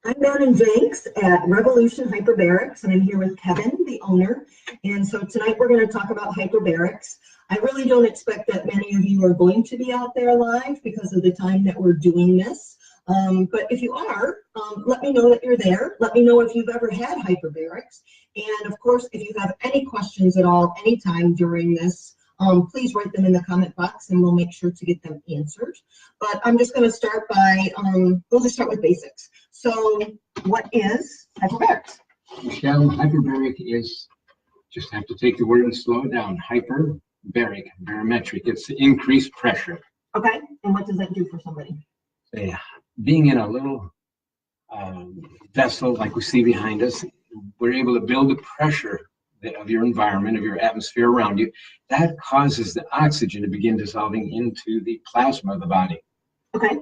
I'm down in Jenks at Revolution Hyperbarics, and I'm here with Kevin, the owner. And so tonight we're going to talk about hyperbarics. I really don't expect that many of you are going to be out there live because of the time that we're doing this. But if you are, let me know that you're there. Let me know if you've ever had hyperbarics. And of course, if you have any questions at all, anytime during this, please write them in the comment box and we'll make sure to get them answered. But I'm just going to start by, we'll just start with basics. So what is hyperbarics? Michelle, hyperbaric is, just have to take the word and slow it down. Hyperbaric, barometric, it's increased pressure. Okay, and what does that do for somebody? Yeah. Being in a little vessel like we see behind us, we're able to build the pressure of your environment, of your atmosphere around you. That causes the oxygen to begin dissolving into the plasma of the body. Okay.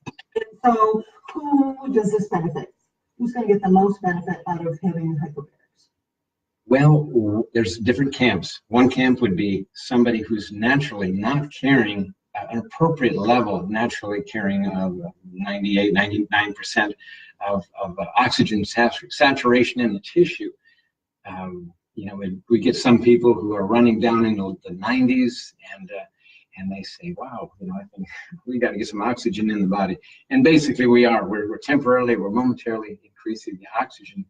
And so who does this benefit? Who's going to get the most benefit out of having hyperbarics? Well, there's different camps. One camp would be somebody who's naturally not carrying an appropriate level of naturally carrying of 98, 99% of oxygen saturation in the tissue. You know, we get some people who are running down in the 90s and they say, wow, you know, I think we got to get some oxygen in the body. And basically we're temporarily, we're momentarily increasing the oxygen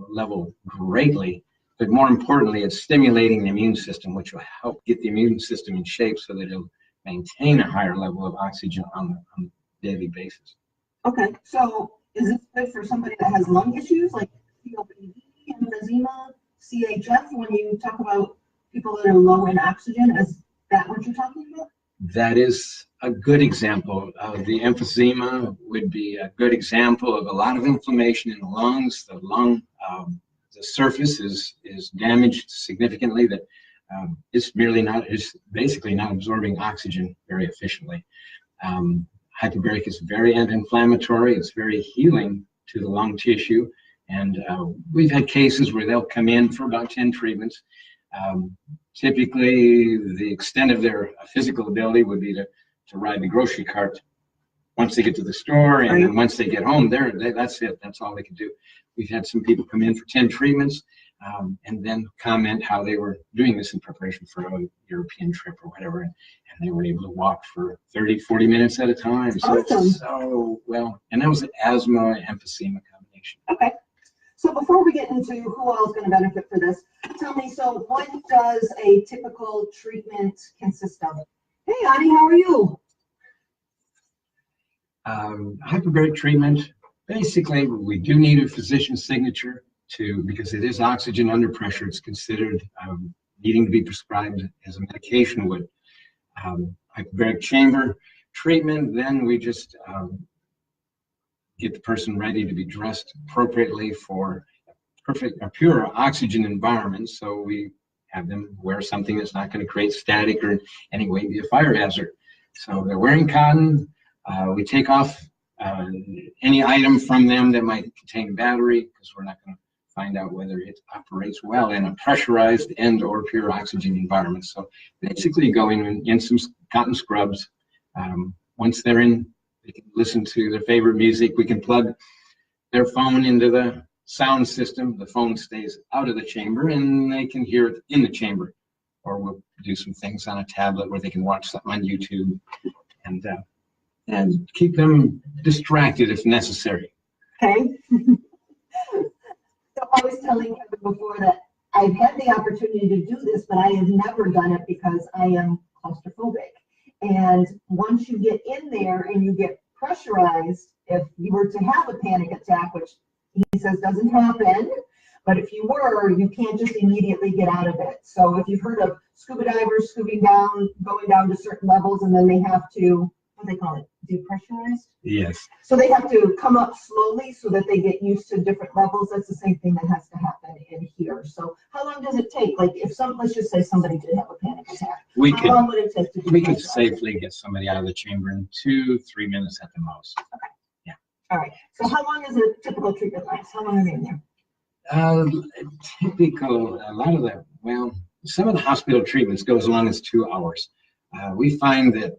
level greatly. But more importantly, it's stimulating the immune system, which will help get the immune system in shape so that it'll maintain a higher level of oxygen on a daily basis. Okay, so is this good for somebody that has lung issues like COPD, emphysema, CHF? When you talk about people that are low in oxygen, is that what you're talking about? That is a good example of the emphysema. Would be a good example of a lot of inflammation in the lungs. The lung, the surface is damaged significantly. That it's basically not absorbing oxygen very efficiently. Hyperbaric is very anti-inflammatory. It's very healing to the lung tissue. And we've had cases where they'll come in for about 10 treatments. Typically, the extent of their physical ability would be to ride the grocery cart once they get to the store, and then once they get home, that's it. That's all they can do. We've had some people come in for 10 treatments and then comment how they were doing this in preparation for a European trip or whatever, and they were able to walk for 30, 40 minutes at a time. So awesome. It's so well, and that was an asthma emphysema combination. Okay. So before we get into who else is going to benefit for this, tell me, so what does a typical treatment consist of? Hey, Ani, how are you? Hyperbaric treatment, basically, we do need a physician's signature because it is oxygen under pressure. It's considered needing to be prescribed as a medication would. Hyperbaric chamber treatment, then we just get the person ready to be dressed appropriately for a pure oxygen environment. So we have them wear something that's not going to create static or in any way be a fire hazard. So they're wearing cotton. We take off any item from them that might contain battery because we're not going to find out whether it operates well in a pressurized and or pure oxygen environment. So basically going in some cotton scrubs. Once they're in, they can listen to their favorite music. We can plug their phone into the sound system. The phone stays out of the chamber and they can hear it in the chamber. Or we'll do some things on a tablet where they can watch something on YouTube and keep them distracted if necessary. Okay. So I was telling him before that I've had the opportunity to do this, but I have never done it because I am claustrophobic. And once you get in there and you get pressurized, if you were to have a panic attack, which he says doesn't happen, but if you were, you can't just immediately get out of it. So if you've heard of scuba divers going down to certain levels, and then they have to, what do they call it, depressurized? Yes. So they have to come up slowly so that they get used to different levels. That's the same thing that has to happen in here. So how long does it take? Like if let's just say somebody did have a panic attack. How long would it take to do we could safely get somebody out of the chamber in 2-3 minutes at the most. Okay. Yeah. All right. So how long is a typical treatment last? How long are they in there? Some of the hospital treatments go as long as 2 hours. We find that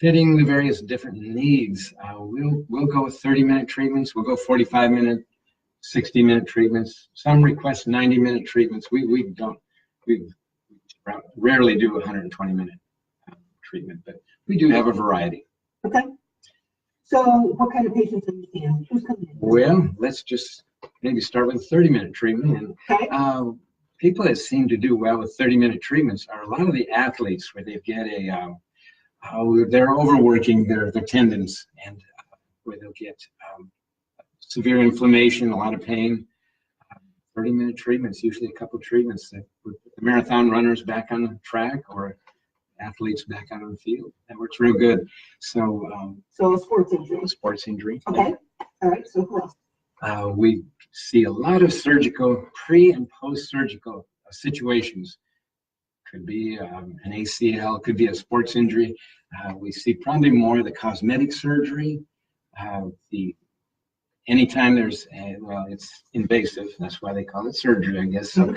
fitting the various different needs we'll go with 30-minute treatments. We'll go 45-minute, 60-minute treatments. Some request 90-minute treatments. We rarely do a 120-minute treatment, but we do have a variety. Okay. So what kind of patients are you seeing? Who's coming in? Well, let's just maybe start with a 30-minute treatment. And Okay. people that seem to do well with 30-minute treatments are a lot of the athletes where they get they're overworking their tendons, and where they'll get severe inflammation, a lot of pain. 30-minute treatments, usually a couple treatments that put the marathon runners back on the track or athletes back out on the field. That works real good. So, so a sports injury. A sports injury. Okay. All right. So who else? We see a lot of surgical, pre and post-surgical situations. Could be an ACL, could be a sports injury. We see probably more of the cosmetic surgery. Anytime there's, it's invasive, that's why they call it surgery, I guess. So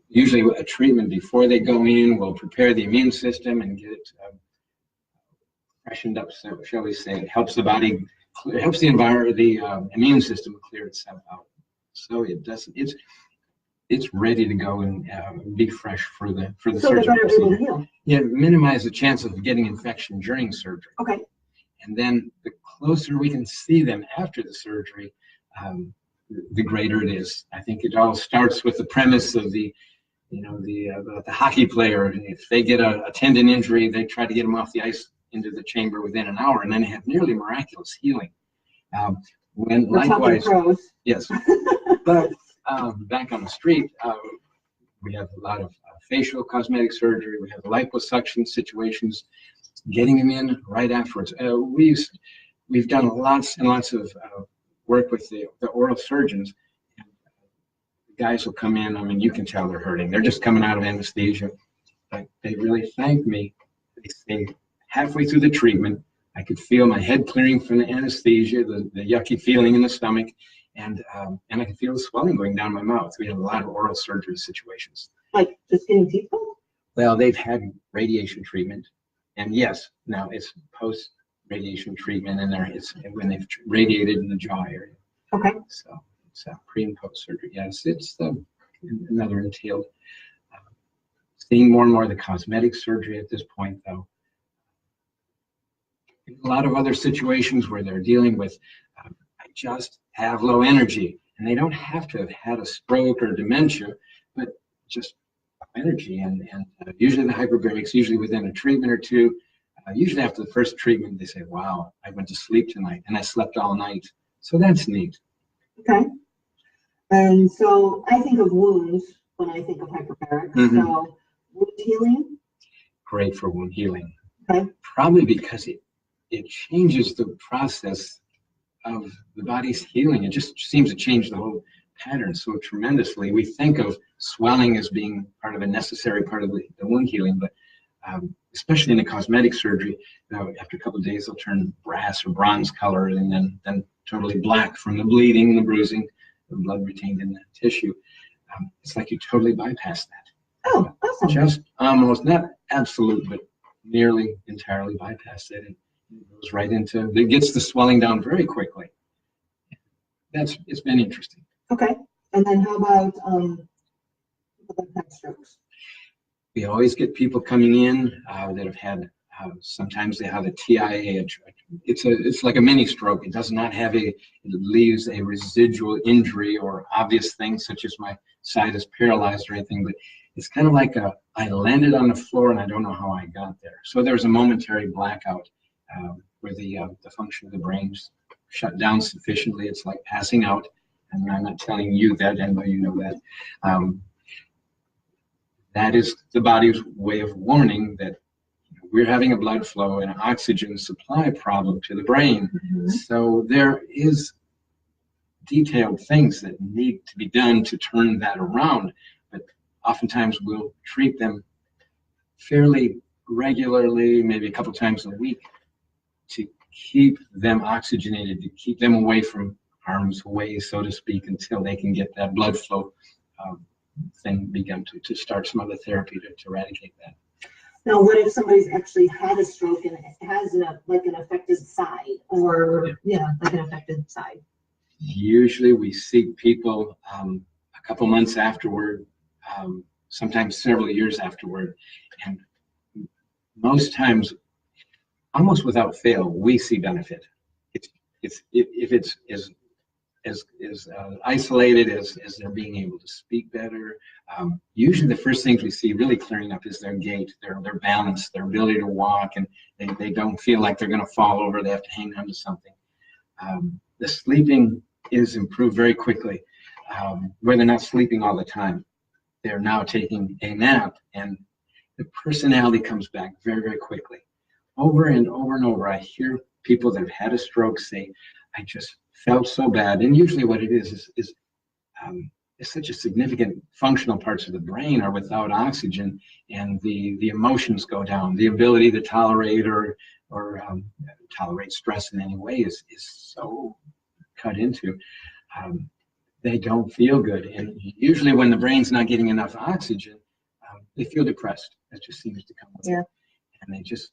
usually a treatment before they go in will prepare the immune system and get it freshened up, so shall we say. It helps the body, it helps the immune system clear itself out. So it doesn't, it's ready to go and be fresh for the surgical procedure. Yeah, minimize the chance of getting infection during surgery. Okay. And then the closer we can see them after the surgery, the greater it is. I think it all starts with the premise of the hockey player. If they get a tendon injury, they try to get them off the ice into the chamber within an hour, and then they have nearly miraculous healing. When likewise, yes. But back on the street, we have a lot of facial cosmetic surgery. We have liposuction situations. Getting them in right afterwards. We've done lots and lots of work with the oral surgeons. And the guys will come in. I mean, you can tell they're hurting. They're just coming out of anesthesia. But they really thank me. They say halfway through the treatment, I could feel my head clearing from the anesthesia, the yucky feeling in the stomach, and I could feel the swelling going down my mouth. We have a lot of oral surgery situations. Like just getting teeth pulled? Well, they've had radiation treatment. And yes, now it's post-radiation treatment, and it's when they've radiated in the jaw area. Okay. So it's pre and post-surgery. Yes, it's another entailed. Seeing more and more of the cosmetic surgery at this point, though. A lot of other situations where they're dealing with, I just have low energy, and they don't have to have had a stroke or dementia, but just energy, and usually the hyperbarics, usually within a treatment or two, usually after the first treatment, they say, wow, I went to sleep tonight and I slept all night. So that's neat. Okay. And so I think of wounds when I think of hyperbarics. Mm-hmm. So wound healing? Great for wound healing. Okay. Probably because it changes the process of the body's healing. It just seems to change the whole pattern so tremendously. We think of swelling as being part of a necessary part of the wound healing, but especially in the cosmetic surgery, after a couple of days, they'll turn brass or bronze color, and then totally black from the bleeding, the bruising, the blood retained in the tissue. It's like you totally bypass that. Oh, awesome. Just almost, not absolute, but nearly entirely bypass it. It goes right into, it gets the swelling down very quickly. It's been interesting. Okay. And then how about people that have strokes? We always get people coming in that have had, sometimes they have a TIA. It's like a mini stroke. It does not have it leaves a residual injury or obvious things such as my side is paralyzed or anything, but it's kind of like I landed on the floor and I don't know how I got there. So there's a momentary blackout where the function of the brain's shut down sufficiently. It's like passing out. And I'm not telling you that, I know you know that. That is the body's way of warning that we're having a blood flow and oxygen supply problem to the brain. Mm-hmm. So there is detailed things that need to be done to turn that around. But oftentimes we'll treat them fairly regularly, maybe a couple times a week, to keep them oxygenated, to keep them away from harm's way, so to speak, until they can get that blood flow thing begun to start some other therapy to eradicate that. Now, what if somebody's actually had a stroke and it has like an affected side, or like an affected side? Usually we see people a couple months afterward, sometimes several years afterward, and most times, almost without fail, we see benefit. If it's as isolated as they're being able to speak better. Usually the first things we see really clearing up is their gait, their balance, their ability to walk, and they don't feel like they're going to fall over, they have to hang on to something. The sleeping is improved very quickly, where they're not sleeping all the time. They're now taking a nap, and the personality comes back very, very quickly. Over and over and over, I hear people that have had a stroke say, I just felt so bad. And usually what it is such a significant functional parts of the brain are without oxygen, and the emotions go down. The ability to tolerate or tolerate stress in any way is so cut into. They don't feel good. And usually when the brain's not getting enough oxygen, they feel depressed. That just seems to come with it. And they just,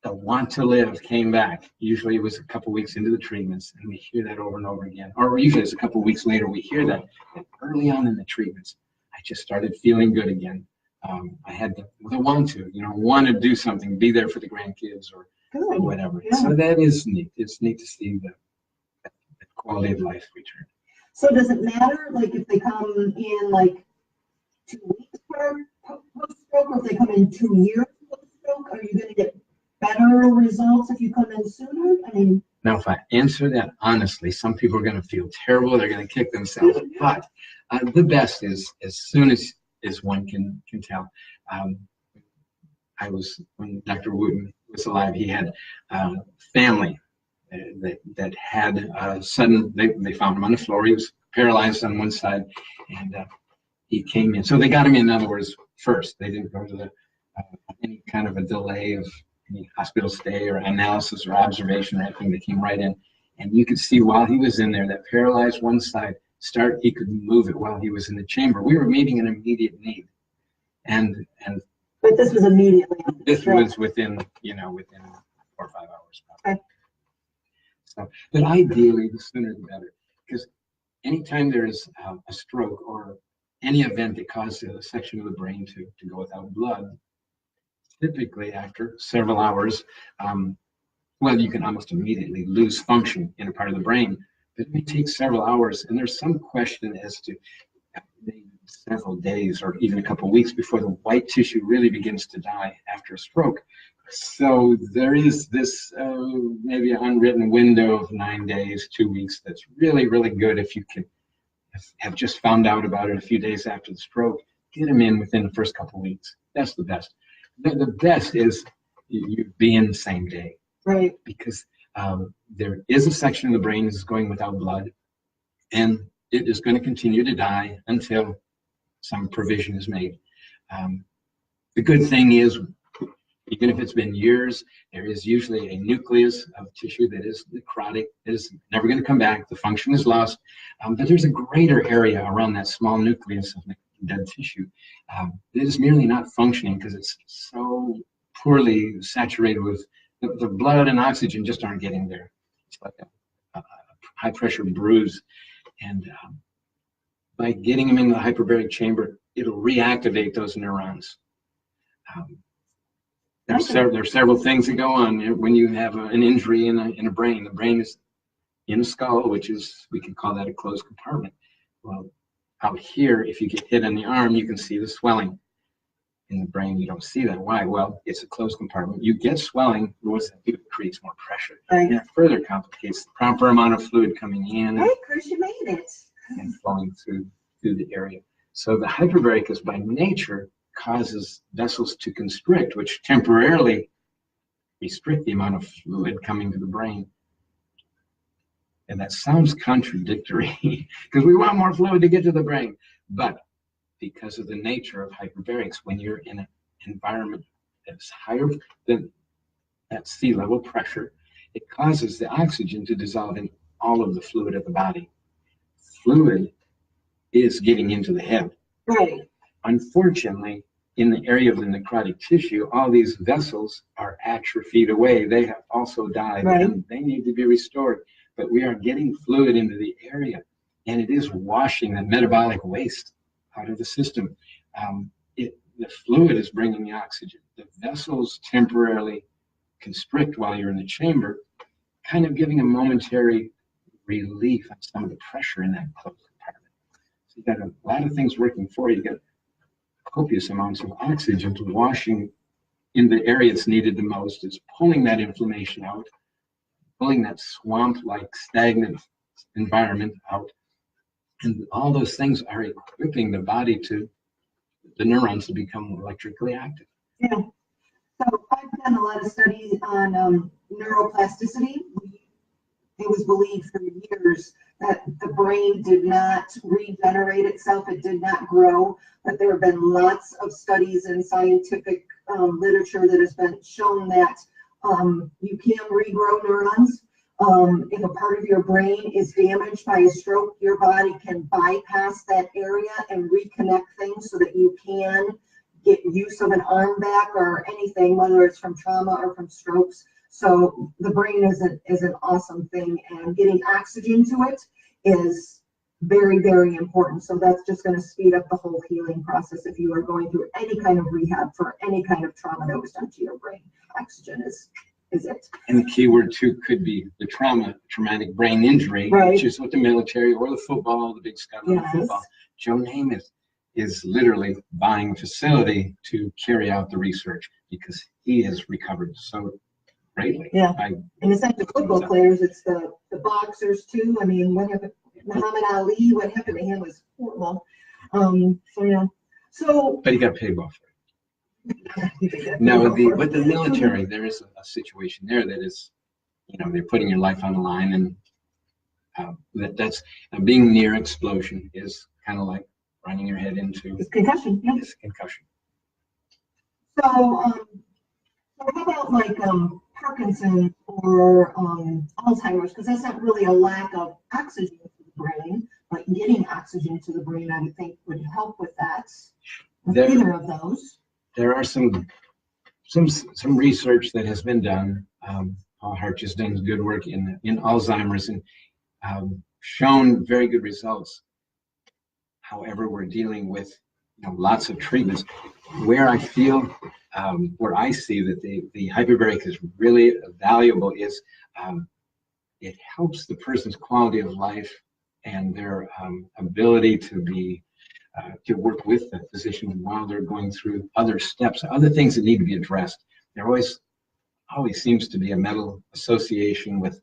the want to live came back. Usually it was a couple weeks into the treatments, and we hear that over and over again. Or usually it's a couple weeks later, we hear that early on in the treatments, I just started feeling good again. I had the want to do something, be there for the grandkids or whatever. Yeah. So that is neat. It's neat to see the quality of life return. So does it matter, like, if they come in like 2 weeks post-stroke, or if they come in 2 years post-stroke? Are you going to get better results if you come in sooner? I mean, now, if I answer that honestly, some people are going to feel terrible. They're going to kick themselves. But the best is as soon as one can tell. When Dr. Wooten was alive, he had family that had sudden, they found him on the floor. He was paralyzed on one side, and he came in. So they got him in other words, first. They didn't go to any kind of a delay of any hospital stay or analysis or observation or anything. They came right in. And you could see while he was in there, that paralyzed one side, he could move it while he was in the chamber. We were meeting an immediate need. But this was immediately. This was within 4 or 5 hours. Probably. Okay. So, but ideally, the sooner the better, because anytime there's a stroke or any event that causes a section of the brain to go without blood, typically after several hours, you can almost immediately lose function in a part of the brain, but it may take several hours, and there's some question as to several days or even a couple of weeks before the white tissue really begins to die after a stroke. So there is this maybe an unwritten window of 9 days, 2 weeks that's really, really good if you can have just found out about it a few days after the stroke. Get them in within the first couple of weeks. That's the best. The best is you be in the same day. Right. Because there is a section of the brain that's going without blood, and it is going to continue to die until some provision is made. The good thing is, even if it's been years, there is usually a nucleus of tissue that is necrotic, that is never going to come back. The function is lost, but there's a greater area around that small nucleus of dead tissue that is merely not functioning because it's so poorly saturated with the blood and oxygen just aren't getting there. It's like a high pressure bruise, and by getting them in the hyperbaric chamber, it'll reactivate those neurons. There are several things that go on when you have an injury in a brain. The brain is in a skull, which is, we can call that a closed compartment. Well, out here, if you get hit on the arm, you can see the swelling. In the brain, you don't see that. Why? Well, it's a closed compartment. You get swelling, what does that do? It creates more pressure. Right. And it further complicates the proper amount of fluid coming in. Hey, Chris, you made it. And flowing through the area. So the hyperbaric is by nature causes vessels to constrict, which temporarily restrict the amount of fluid coming to the brain. And that sounds contradictory because we want more fluid to get to the brain. But because of the nature of hyperbarics, when you're in an environment that's higher than at sea level pressure, it causes the oxygen to dissolve in all of the fluid of the body. Fluid is getting into the head. Right. Unfortunately, in the area of the necrotic tissue, all these vessels are atrophied away. They have also died, Right. and they need to be restored. But we are getting fluid into the area, and it is washing the metabolic waste out of the system. The fluid is bringing the oxygen. The vessels temporarily constrict while you're in the chamber, kind of giving a momentary relief on some of the pressure in that closed compartment. So you've got a lot of things working for you. You've got copious amounts of oxygen to washing in the area that's needed the most. It's pulling that inflammation out, pulling that swamp-like stagnant environment out. And all those things are equipping the body to, the neurons to become electrically active. Yeah. So I've done a lot of studies on neuroplasticity. It was believed for years that the brain did not regenerate itself, it did not grow, but there have been lots of studies in scientific literature that has been shown that you can regrow neurons. If a part of your brain is damaged by a stroke, your body can bypass that area and reconnect things so that you can get use of an arm back or anything, whether it's from trauma or from strokes. So the brain is an awesome thing, and getting oxygen to it is very, very important. So that's just going to speed up the whole healing process if you are going through any kind of rehab for any kind of trauma that was done to your brain. Oxygen is it. And the key word too could be the traumatic brain injury, Right. which is what the military or the football, the big sky Yes. football. Joe Namath is literally buying a facility to carry out the research because he has recovered so greatly. Yeah. by- And it's not the football players, it's the boxers too. I mean, what happened? Muhammad Ali, what happened to him was horrible. So yeah. So But he got paid well for it. Now, with the military, there is a situation there that is, they're putting your life on the line, and that's being near explosion is kind of like running your head into it's concussion. Yeah. this concussion. So, so how about like Parkinson's or Alzheimer's? Because that's not really a lack of oxygen to the brain, but getting oxygen to the brain, I would think, would help with that. With either of those. There are some research that has been done. Paul Hart has done good work in Alzheimer's and shown very good results. However, we're dealing with lots of treatments. Where I feel, where I see that the hyperbaric is really valuable is it helps the person's quality of life and their ability to work with the physician while they're going through other steps, other things that need to be addressed. There always seems to be a mental association with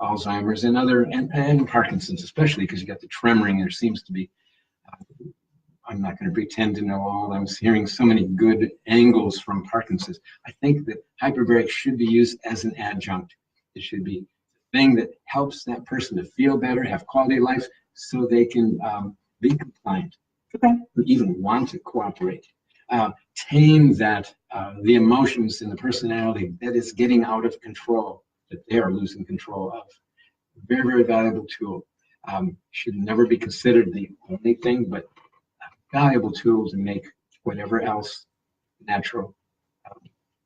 Alzheimer's and Parkinson's, especially because you got the tremoring. There seems to be, I'm not going to pretend to know all. I'm hearing so many good angles from Parkinson's. I think that hyperbaric should be used as an adjunct. It should be the thing that helps that person to feel better, have quality of life, so they can be compliant, even want to cooperate, tame that the emotions and the personality that is getting out of control, that they are losing control of. Very, very valuable tool. Should never be considered the only thing, but a valuable tool to make whatever else natural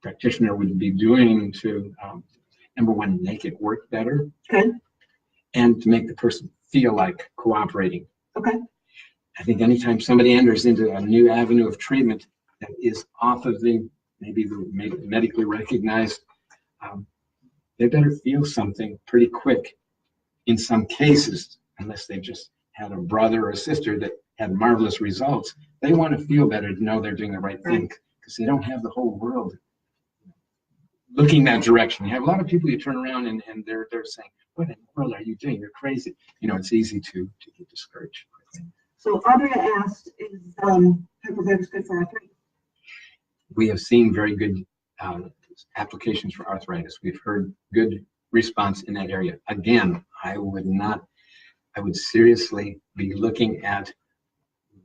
practitioner would be doing to, number one, make it work better, and to make the person feel like cooperating. I think anytime somebody enters into a new avenue of treatment that is off of maybe medically recognized, they better feel something pretty quick. In some cases, unless they just had a brother or a sister that had marvelous results, they want to feel better to know they're doing the right thing because they don't have the whole world looking that direction. You have a lot of people you turn around and they're saying, "What in the world are you doing? You're crazy." It's easy to get discouraged. So Audrey asked, is hyperbaric good for arthritis? We have seen very good applications for arthritis. We've heard good response in that area. Again, I would seriously be looking at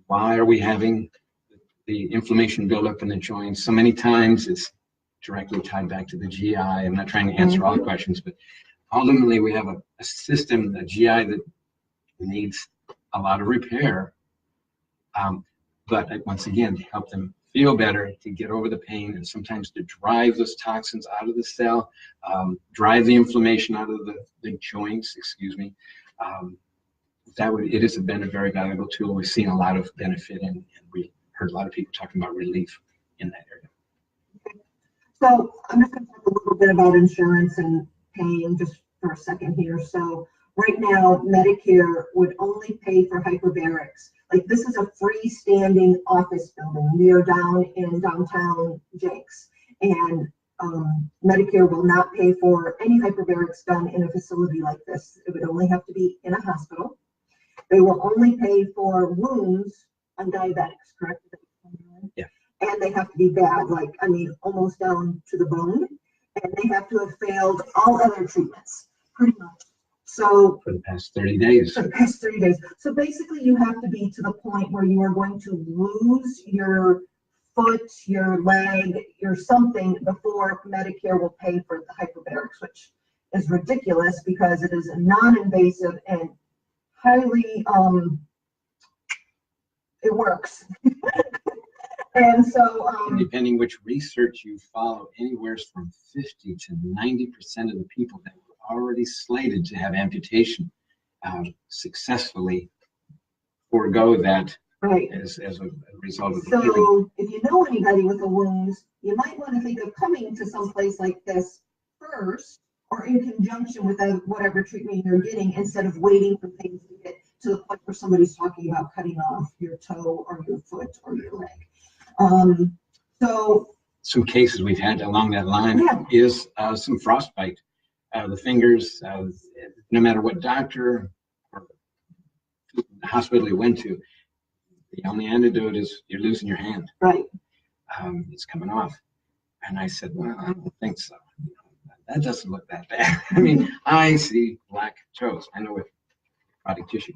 why are we having the inflammation build up in the joints. So many times it's directly tied back to the GI. I'm not trying to answer all the questions, but ultimately we have a system, a GI that needs a lot of repair. But once again, to help them feel better, to get over the pain, and sometimes to drive those toxins out of the cell, drive the inflammation out of the joints, excuse me. It has been a very valuable tool. We've seen a lot of benefit, and we heard a lot of people talking about relief in that area. So I'm just going to talk a little bit about insurance and paying just for a second here. So right now, Medicare would only pay for hyperbarics. Like, this is a freestanding office building. We are down in downtown Jenks, and Medicare will not pay for any hyperbarics done in a facility like this. It would only have to be in a hospital. They will only pay for wounds on diabetics, correct? Yeah. And they have to be bad, like, I mean, almost down to the bone. And they have to have failed all other treatments, pretty much. So for the past 30 days. For the past 30 days. So basically, you have to be to the point where you are going to lose your foot, your leg, your something before Medicare will pay for the hyperbarics, which is ridiculous because it is non-invasive and highly, it works. And so, depending which research you follow, anywhere from 50 to 90% of the people that were already slated to have amputation successfully forego that, right, as a result of the so healing. If you know anybody with a wound, you might want to think of coming to some place like this first, or in conjunction with whatever treatment you're getting, instead of waiting for things to get to the point where somebody's talking about cutting off your toe or your foot or your leg. So some cases we've had along that line is some frostbite. The fingers, no matter what doctor or hospital you went to, the only antidote is you're losing your hand. Right. It's coming off. And I said, well, I don't think so. That doesn't look that bad. I mean, I see black toes. I know with product tissue.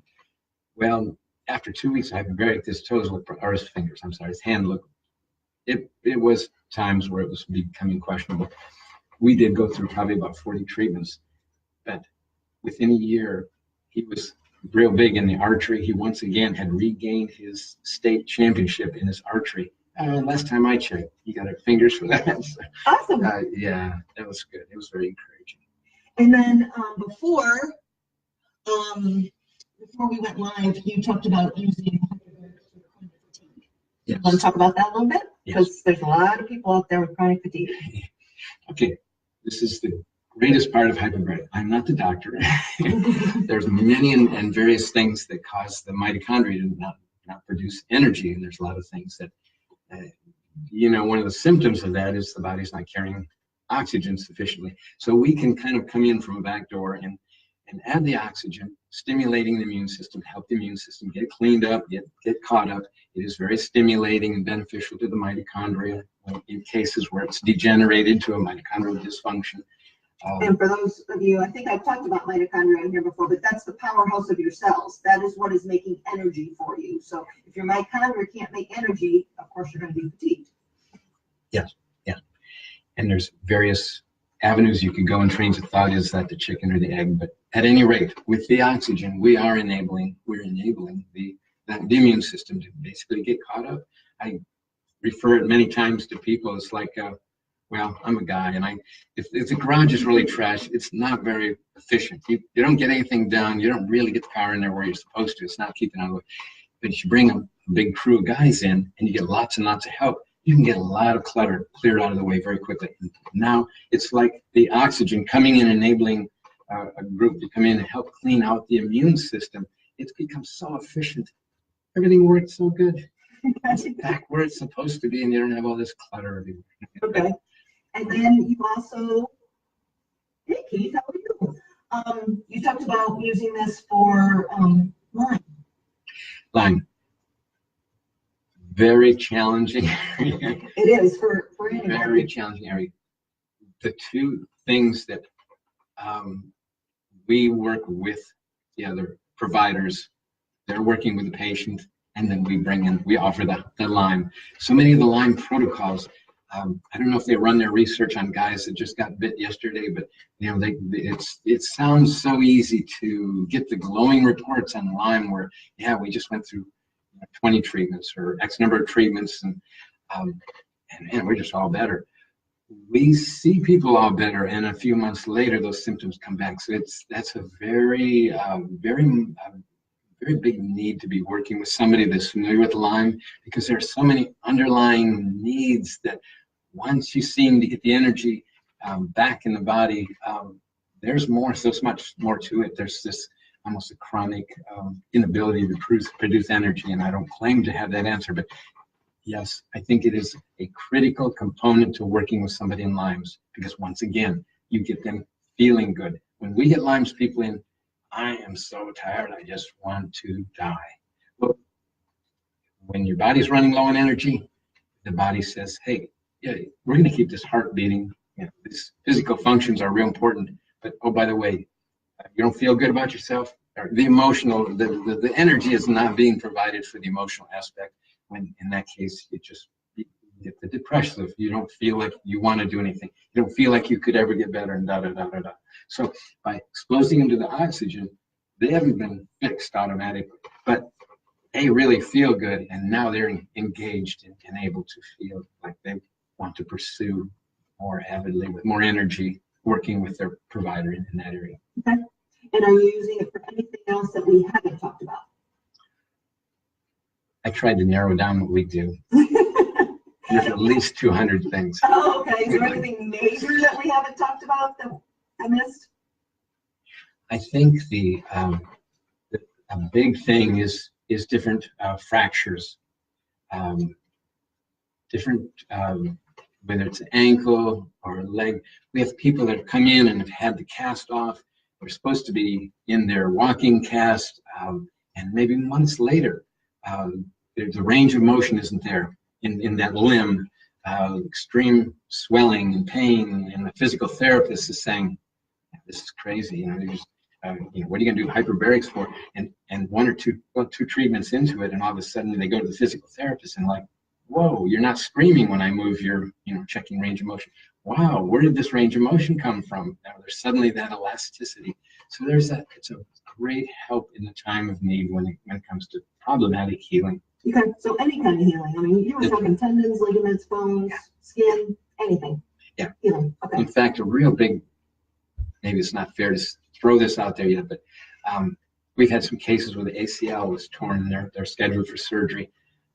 Well, after 2 weeks, his toes look, or his fingers, I'm sorry, his hand looked, it was times where it was becoming questionable. We did go through probably about 40 treatments, but within a year, he was real big in the archery. He once again had regained his state championship in his archery. Last time I checked, he got fingers for that. So, awesome. Yeah, that was good. It was very encouraging. And then before we went live, you talked about using hyperbarics for chronic fatigue. Yes. You want to talk about that a little bit? Because Yes. there's a lot of people out there with chronic fatigue. Okay, this is the greatest part of hyperbaric. I'm not the doctor. There's many and various things that cause the mitochondria to not produce energy, and there's a lot of things that, one of the symptoms of that is the body's not carrying oxygen sufficiently. So we can kind of come in from a back door and add the oxygen, stimulating the immune system, help the immune system get cleaned up, get caught up. It is very stimulating and beneficial to the mitochondria in cases where it's degenerated to a mitochondrial dysfunction. And for those of you, I think I've talked about mitochondria in here before, but that's the powerhouse of your cells. That is what is making energy for you. So if your mitochondria can't make energy, of course you're going to be fatigued. Yes, yeah. And there's various avenues you could go in trains of thought. Is that the chicken or the egg? But at any rate, with the oxygen, we're enabling the immune system to basically get caught up. I refer it many times to people. It's like, well, I'm a guy, and if the garage is really trash, it's not very efficient. You don't get anything done. You don't really get the power in there where you're supposed to. It's not keeping on. But if you bring a big crew of guys in, and you get lots and lots of help, you can get a lot of clutter cleared out of the way very quickly. Now it's like the oxygen coming in, enabling a group to come in and help clean out the immune system. It's become so efficient. Everything works so good. It's back where it's supposed to be, and you don't have all this clutter everywhere. Okay. And then you also, hey Keith, how are you? You talked about using this for Lyme. Lyme. Very challenging. It is for anybody. Very challenging area. The two things that we work with the other providers, they're working with the patient, and then we offer the Lyme. So many of the Lyme protocols, I don't know if they run their research on guys that just got bit yesterday, but it sounds so easy to get the glowing reports on Lyme where, yeah, we just went through 20 treatments or X number of treatments, and and we're just all better. We see people all better, and a few months later, those symptoms come back. So that's a very big need to be working with somebody that's familiar with Lyme, because there are so many underlying needs that once you seem to get the energy back in the body, there's much more to it. There's this almost a chronic inability to produce energy, and I don't claim to have that answer, but yes, I think it is a critical component to working with somebody in Lyme's, because once again, you get them feeling good. When we get Lyme's people in, I am so tired, I just want to die. Well, when your body's running low on energy, the body says, hey, yeah, we're going to keep this heart beating. You know, these physical functions are real important, but oh, by the way, you don't feel good about yourself, or the emotional, the energy is not being provided for the emotional aspect. When in that case, you get the depressive. You don't feel like you want to do anything. You don't feel like you could ever get better, and da da da da da. So by exposing them to the oxygen, they haven't been fixed automatically, but they really feel good, and now they're engaged and able to feel like they want to pursue more avidly, with more energy, working with their provider in that area. Okay. And are you using it for anything else that we haven't talked about? I tried to narrow down what we do. There's at least 200 things. Oh, okay. Is there anything major that we haven't talked about that I missed? I think a big thing is different fractures, different whether it's an ankle or a leg. We have people that have come in and have had the cast off. They're supposed to be in their walking cast, and maybe months later, the range of motion isn't there in that limb, extreme swelling and pain, and the physical therapist is saying, this is crazy, you know, what are you going to do hyperbarics for? And one or two treatments into it, and all of a sudden they go to the physical therapist and like, whoa, you're not screaming when I move your, checking range of motion. Wow, where did this range of motion come from? Now there's suddenly that elasticity. So it's a great help in the time of need when it comes to problematic healing. Okay, so any kind of healing. I mean, you were talking tendons, ligaments, bones, skin, anything. Yeah. Healing. Okay. In fact, a real big, maybe it's not fair to throw this out there yet, but we've had some cases where the ACL was torn and they're scheduled for surgery.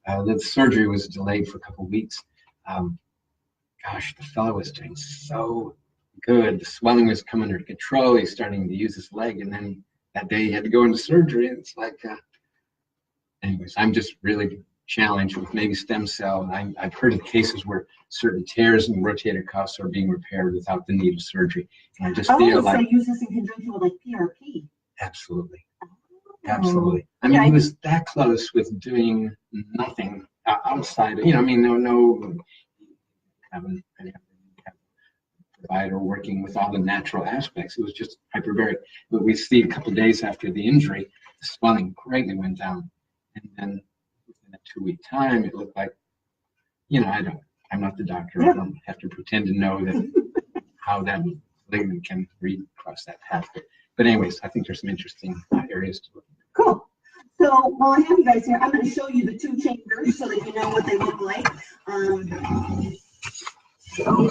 The surgery was delayed for a couple of weeks. Gosh, the fellow was doing so good. The swelling was coming under control. He's starting to use his leg, and then that day he had to go into surgery. And it's like, anyways, I'm just really challenged with maybe stem cell. I've heard of cases where certain tears and rotator cuffs are being repaired without the need of surgery. And I just feel like I use this in conjunction with like PRP. Absolutely. Absolutely. I mean, he was that close with doing nothing outside. No having a provider working with all the natural aspects. It was just hyperbaric. But we see a couple of days after the injury, the swelling greatly went down, and then within a 2-week time, it looked like, I'm not the doctor. I don't have to pretend to know that how that ligament can read across that path. But anyways, I think there's some interesting areas to look at. Cool. So while I have you guys here, I'm going to show you the 2 chambers so that you know what they look like. So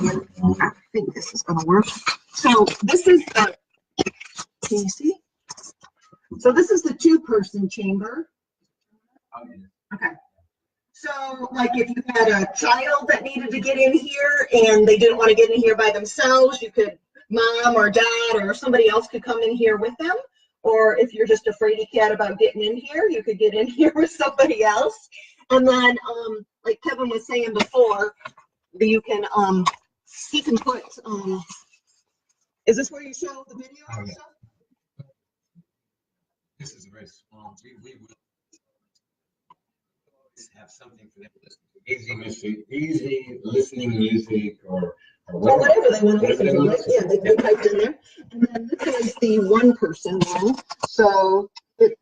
I think this is going to work. So this is the, can you see? So this is the 2-person chamber. Okay. So like if you had a child that needed to get in here and they didn't want to get in here by themselves, you could, mom or dad or somebody else could come in here with them. Or if you're just a fraidy cat about getting in here, you could get in here with somebody else. And then, like Kevin was saying before, you can, he can put, is this where you show the video and stuff? This is a very small, we will always have something for them to listen to. Easy listening music or whatever they want to listen to. Like, yeah, they typed in there. And then this is the 1-person one. So it's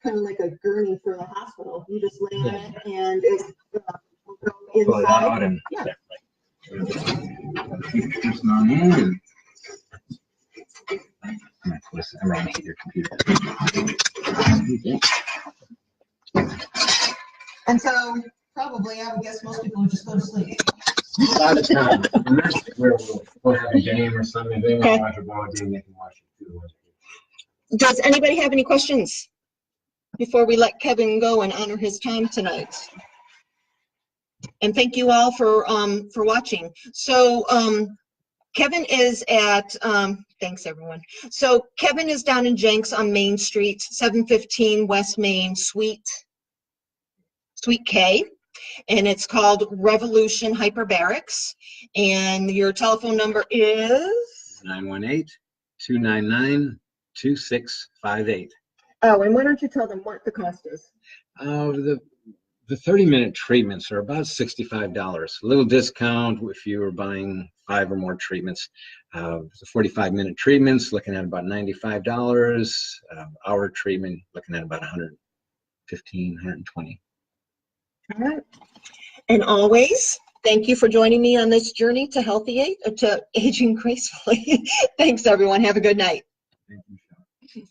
kind of like a gurney for the hospital. You just lay on it and it will go inside. And yeah. I'm around your computer. And so Probably, I would guess most people would just go to sleep. A lot of times, the nursing where we'll have a game or something, they want to watch a ball game, they can watch it too. Does anybody have any questions before we let Kevin go and honor his time tonight? And thank you all for watching. So Kevin is at, thanks everyone. So Kevin is down in Jenks on Main Street, 715 West Main, Suite K. And it's called Revolution Hyperbarics. And your telephone number is? 918-299-2658. Oh, and why don't you tell them what the cost is? The 30-minute treatments are about $65. A little discount if you were buying 5 or more treatments. The 45-minute treatments, looking at about $95. Hour treatment, looking at about $115, $120. All right. And always, thank you for joining me on this journey to aging gracefully. Thanks, everyone. Have a good night. Thank you, Sean.